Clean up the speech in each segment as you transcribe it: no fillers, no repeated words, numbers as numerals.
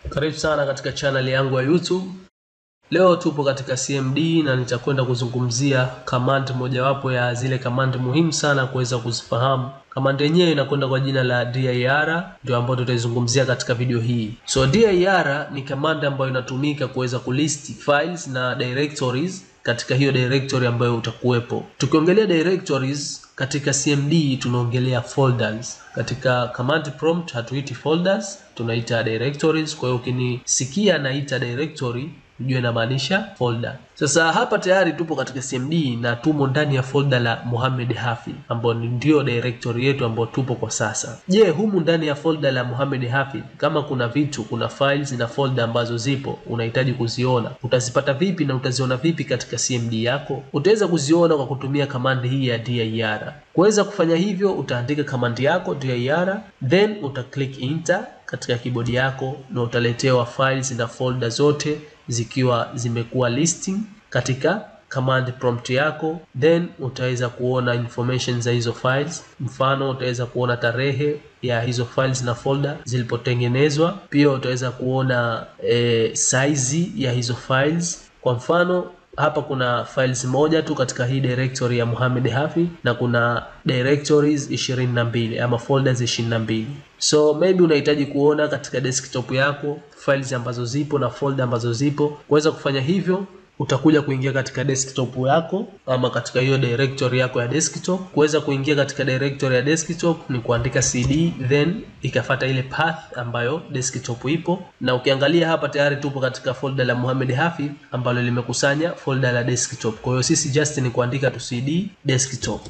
Karibu sana katika channel yangu ya YouTube. Leo tupo katika CMD na nitakwenda kuzungumzia command mojawapo ya zile command muhimu sana kuweza kuzifahamu. Command yenyewe inakwenda kwa jina la dir, ndio ambayo tutaizungumzia katika video hii. So dir ni command ambayo inatumika kuweza kulist files na directories katika hiyo directory ambayo utakuwepo. Tukiongelea directories katika CMD tunaongelea folders. Katika command prompt hatuiti folders, tunaita directories. Kwa hiyo ukinisikia naita directory, ujue inamaanisha folder. Sasa hapa tayari tupo katika CMD na tumo ndani ya folder la Mohamed Hafidh, ambayo ndio directory yetu ambayo tupo kwa sasa. Je, humu ndani ya folder la Mohamed Hafidh kama kuna vitu, kuna files na folder ambazo zipo unahitaji kuziona, utazipata vipi na utaziona vipi katika CMD yako? Utaweza kuziona kwa kutumia command hii ya dir. Kuweza kufanya hivyo utaandika command yako dir, then uta-click enter katika keyboard yako na utaletewa files na folder zote zikiwa zimekuwa listing katika command prompt yako. Then utaweza kuona information za hizo files. Mfano utaweza kuona tarehe ya hizo files na folder zilipotengenezwa. Pia utaweza kuona size ya hizo files. Kwa mfano hapa kuna files moja tu katika hii directory ya Mohamed Hafidh na kuna directories 22 ama folders 22. So maybe unahitaji kuona katika desktop yako files ambazo zipo na folder ambazo zipo. Kuweza kufanya hivyo utakuja kuingia katika desktop yako ama katika hiyo directory yako ya desktop. Kuweza kuingia katika directory ya desktop ni kuandika cd, then ikafuata ile path ambayo desktop ipo. Na ukiangalia hapa tayari tupo katika folder la Mohamed Hafidh ambalo limekusanya folder la desktop. Kwa hiyo sisi just ni kuandika tu cd desktop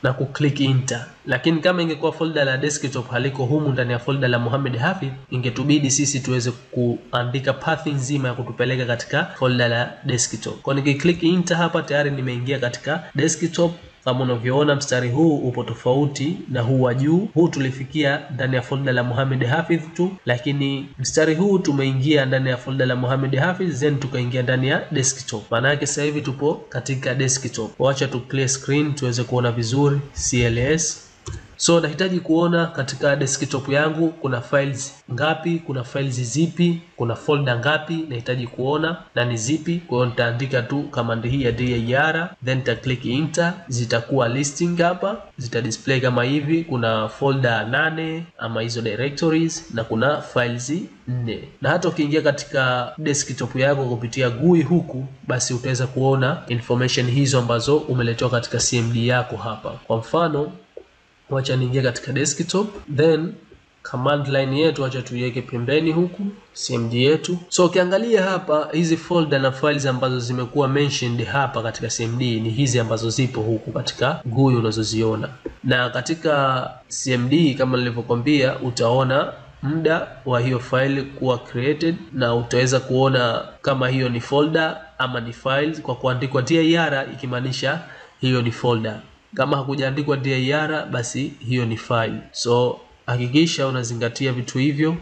na kuclick enter. Lakini kama ingekuwa folder la desktop haliko humu ndani ya folder la Mohamed Hafidh, ingetubidi sisi tuweze kuandika path nzima ya kutupeleka katika folder la desktop. Kwa nikiclick enter hapa tayari nimeingia katika desktop. Kama unavyoona mstari huu upo tofauti na huu wa juu. Huu tulifikia ndani ya folder la Mohamed Hafidh tu, lakini mstari huu tumeingia ndani ya folder la Mohamed Hafidh then tukaingia ndani ya desktop. Maana yake sasa hivi tupo katika desktop. Wacha tu clear screen tuweze kuona vizuri CLS. So nahitaji kuona katika desktop yangu kuna files ngapi, kuna files zipi, kuna folder ngapi nahitaji kuona na ni zipi. Kwa hiyo nitaandika tu command hii ya dir, then nita click enter. Zitakuwa listing hapa, zita display kama hivi. Kuna folder 8 ama hizo directories na kuna files 4. Na hata ukiingia katika desktop yako kupitia GUI huku, basi utaweza kuona information hizo ambazo umeletewa katika CMD yako hapa. Kwa mfano wacha niingie katika desktop, then command line yetu wacha tuiweke pembeni huku CMD yetu. So ukiangalia hapa hizi folder na files ambazo zimekuwa mentioned hapa katika CMD ni hizi ambazo zipo huku katika GUI unazoziona. Na katika CMD kama nilivyokuambia utaona muda wa hiyo file kuwa created na utaweza kuona kama hiyo ni folder ama ni files kwa kuandikwa dir, ikimaanisha hiyo ni folder. Kama hakujaandikwa dir basi hiyo ni file. So hakikisha unazingatia vitu hivyo,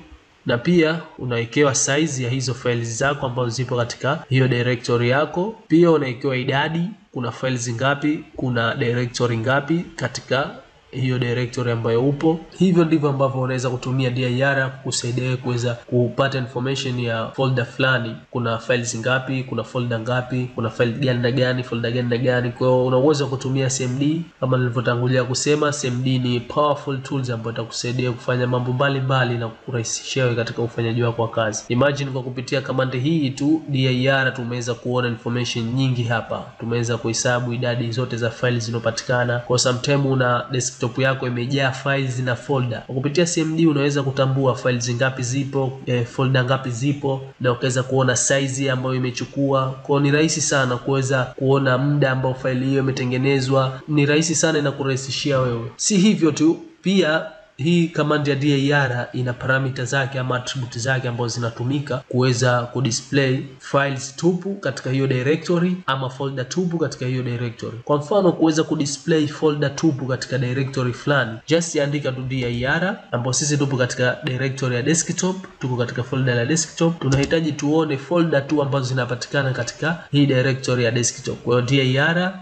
na pia unawekewa size ya hizo files zako ambazo zipo katika hiyo directory yako. Pia unawekewa idadi, kuna files ngapi, kuna directory ngapi katika hiyo directory ambayo upo. Hivyo ndivyo ambavyo unaweza kutumia dir kukusaidia kuweza kupata information ya folder fulani. Kuna files ngapi, kuna folder ngapi, kuna file gani na gani, folder gani na gani. Kwa hiyo unaweza kutumia CMD kama nilivyotangulia kusema. CMD ni powerful tools ambayo itakusaidia kufanya mambo mbalimbali na kukurahisishia wewe katika ufanyaji wako wa kazi. Imagine kwa kupitia command hii tu dir tumeweza kuona information nyingi hapa. Tumeweza kuhesabu idadi zote za files zinazopatikana. Kwa sometimes una desktop yako imejaa files na folder. Kwa kupitia CMD unaweza kutambua files ngapi zipo, folder ngapi zipo, na ukaweza kuona size ambayo imechukua. Kwa ni rahisi sana kuweza kuona muda ambao file hiyo imetengenezwa. Ni rahisi sana na kurahisishia wewe. Si hivyo tu, pia hii command ya dir ina parameter zake ama attribute zake ambazo zinatumika kuweza kudisplay files tupu katika hiyo directory ama folder tupu katika hiyo directory. Kwa mfano kuweza kudisplay folder tupu katika directory fulani, just andika tu dir, ambapo sisi tupo katika directory ya desktop, tuko katika folder la desktop. Tunahitaji tuone folder tu ambazo zinapatikana katika hii directory ya desktop. Kwa hiyo dir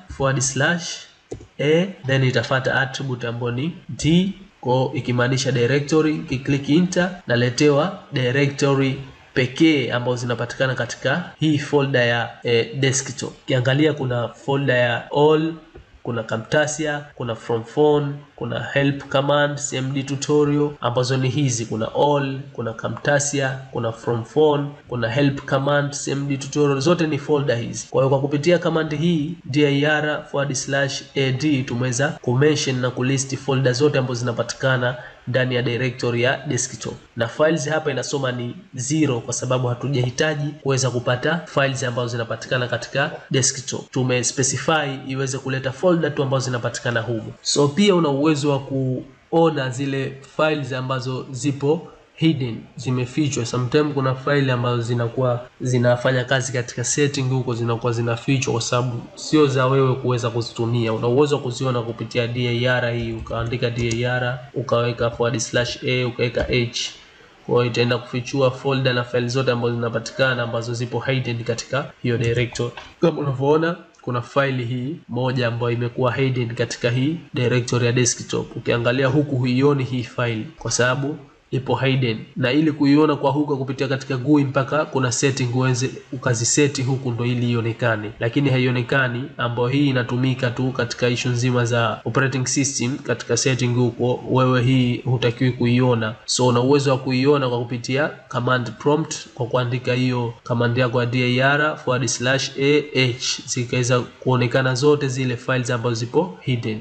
/a then itafuata attribute ambayo ni d Kwa ikimaanisha directory, ukiklik enter naletewa directory pekee ambazo zinapatikana katika hii folder ya desktop. Ukiangalia kuna folder ya all, kuna Camtasia, kuna from phone, kuna help command, CMD tutorial ambazo ni hizi. Kuna all, kuna Camtasia, kuna from phone, kuna help command, CMD tutorial, zote ni folder hizi. Kwa hiyo kwa kupitia command hii dir/ad tumeweza kumention na kulist folder zote ambazo zinapatikana ndani ya directory ya desktop. Na files hapa inasoma ni 0 kwa sababu hatujahitaji kuweza kupata files ambazo zinapatikana katika desktop. Tumespecify iweze kuleta folder tu ambazo zinapatikana humu. So pia una uwezo wa kuona zile files ambazo zipo hidden, zimefichwa. Sometimes kuna file ambazo zinakuwa zinafanya kazi katika setting huko, zinakuwa zinafichwa kwa sababu sio za wewe kuweza kuzitumia. Una uwezo wa kuziona kupitia dir hii, ukaandika dir ukaweka /a ukaweka h. Kwa hiyo itaenda kufichua folder na file zote ambazo zinapatikana ambazo zipo hidden katika hiyo directory. Kama unavyoona kuna file hii moja ambayo imekuwa hidden katika hii directory ya desktop. Ukiangalia huku huioni hii file kwa sababu ipo hidden, na ili kuiona kwa huko kupitia katika GUI mpaka kuna setting uweze ukaziseti huku ndo ili ionekane, lakini haionekani, ambayo hii inatumika tu katika issue nzima za operating system. Katika setting huko wewe hii hutakiwi kuiona, so una uwezo wa kuiona kwa kupitia command prompt kwa kuandika hiyo command yako ya dir/ah, zikaweza kuonekana zote zile files ambazo zipo hidden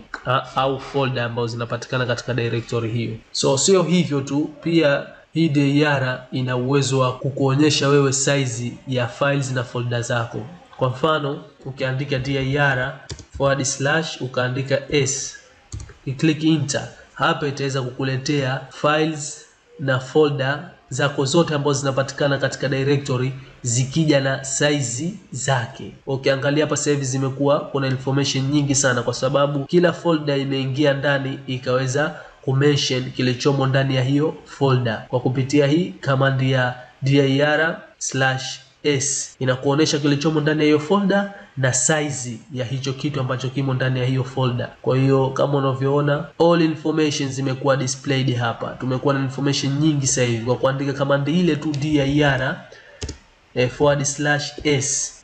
au folder ambazo zinapatikana katika directory hiyo. So sio hivyo tu, pia hii dir ina uwezo wa kukuonyesha wewe size ya files na folder zako. Kwa mfano ukiandika dir/ ukaandika s, ukiklik enter, hapa itaweza kukuletea files na folder zako zote ambazo zinapatikana katika directory zikija na size zake. Ukiangalia hapa sasa hivi zimekuwa kuna information nyingi sana kwa sababu kila folder imeingia ndani ikaweza kumention kilichomo ndani ya hiyo folder kwa kupitia hii command ya dir/s. Inakuonesha kilichomo ndani ya hiyo folder na size ya hicho kitu ambacho kimo ndani ya hiyo folder. Kwa hiyo kama unavyoona all information zimekuwa displayed hapa. Tumekuwa na information nyingi sasa hivi kwa kuandika command ile tu dir/s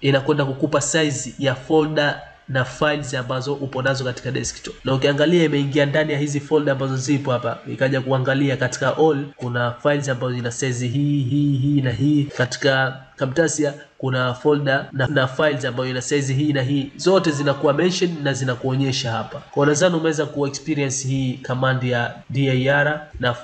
inakwenda kukupa size ya folder na files ambazo upo nazo katika desktop. Na ukiangalia imeingia ndani ya hizi folder ambazo zipo hapa, ikaja kuangalia katika all kuna files ambazo zina size hii na hii. Katika Camtasia kuna folder na files ambazo ina size hii na hii, zote zinakuwa mention na zinakuonyesha hapa. Kwa nadhani umeweza kuexperience hii command ya dir na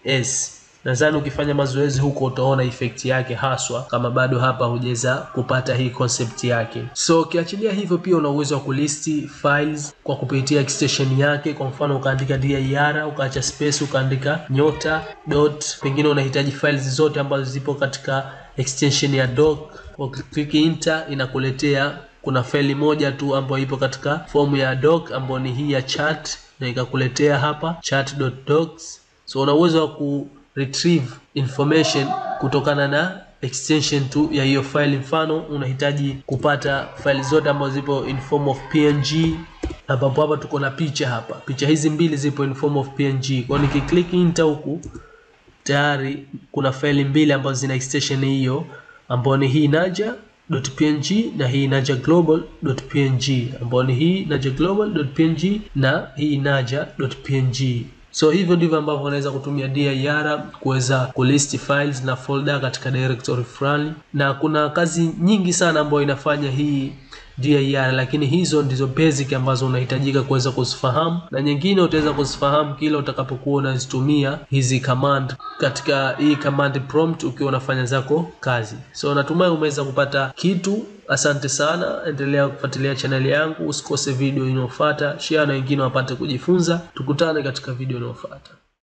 /s. Nadhani ukifanya mazoezi huko utaona effect yake haswa, kama bado hapa hujeza kupata hii concept yake. So ukiachilia hivyo pia una uwezo wa kulisti files kwa kupitia extension yake. Kwa mfano ukaandika dir ukaacha space ukaandika nyota dot, pengine unahitaji files zote ambazo zipo katika extension ya doc. Ukiklik enter inakuletea kuna file moja tu ambayo ipo katika form ya doc ambayo ni hii ya chat, na ikakuletea hapa chat.docs. So una uwezo wa ku retrieve information kutokana na extension tu ya hiyo file. Mfano unahitaji kupata file zote ambazo zipo in form of png, ambapo hapa tuko na picha hapa. Picha hizi mbili zipo in form of png. Kwa nikiklik enter huku tayari kuna file mbili ambazo zina extension hiyo, ambapo ni hii naja.png na hii naja-global.png, ambapo ni hii naja-global.png na hii naja.png. So hivyo ndivyo ambavyo unaweza kutumia dir kuweza kulist files na folder katika directory fulani. Na kuna kazi nyingi sana ambayo inafanya hii dir, lakini hizo ndizo basic ambazo unahitajika kuweza kuzifahamu, na nyingine utaweza kuzifahamu kila utakapokuwa unazitumia hizi command katika hii command prompt ukiwa unafanya zako kazi. So natumai umeweza kupata kitu. Asante sana, endelea kufuatilia channel yangu, usikose video inayofuata, share na wengine wapate kujifunza. Tukutane katika video inayofuata.